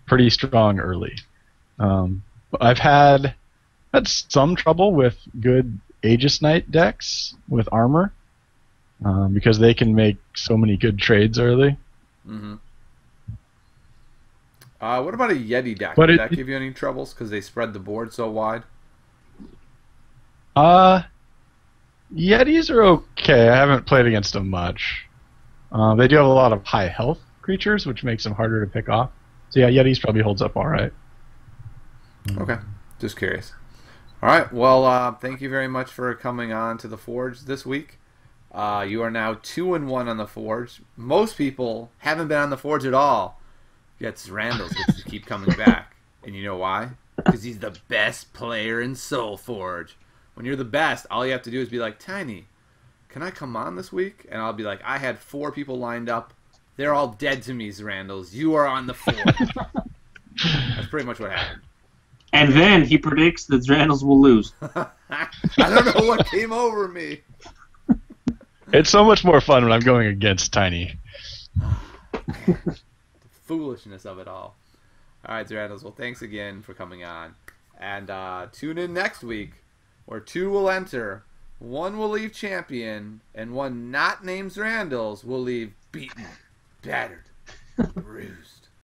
pretty strong early. I've had some trouble with good Aegis Knight decks with armor because they can make so many good trades early.
What about a Yeti deck? Did that give you any troubles because they spread the board so wide?
Yetis are okay. I haven't played against them much. They do have a lot of high health creatures, which makes them harder to pick off. So yeah, Yetis probably holds up all right.
Okay, just curious. All right, well, thank you very much for coming on to the Forge this week. You are now 2-1 on the Forge. Most people haven't been on the Forge at all. Yet Zrandles gets to keep coming back. And you know why? Because he's the best player in Soul Forge. When you're the best, all you have to do is be like, Tiny, can I come on this week? And I'll be like, I had 4 people lined up. They're all dead to me, Zrandles. You are on the Forge. That's pretty much what happened.
And then he predicts that Zrandles will lose.
I don't know what came over me.
It's so much more fun when I'm going against Tiny.
Foolishness of it all. Alright, Zrandles, well, thanks again for coming on. And tune in next week, where 2 will enter, 1 will leave champion, and 1 not named Zrandles will leave beaten, battered, bruised.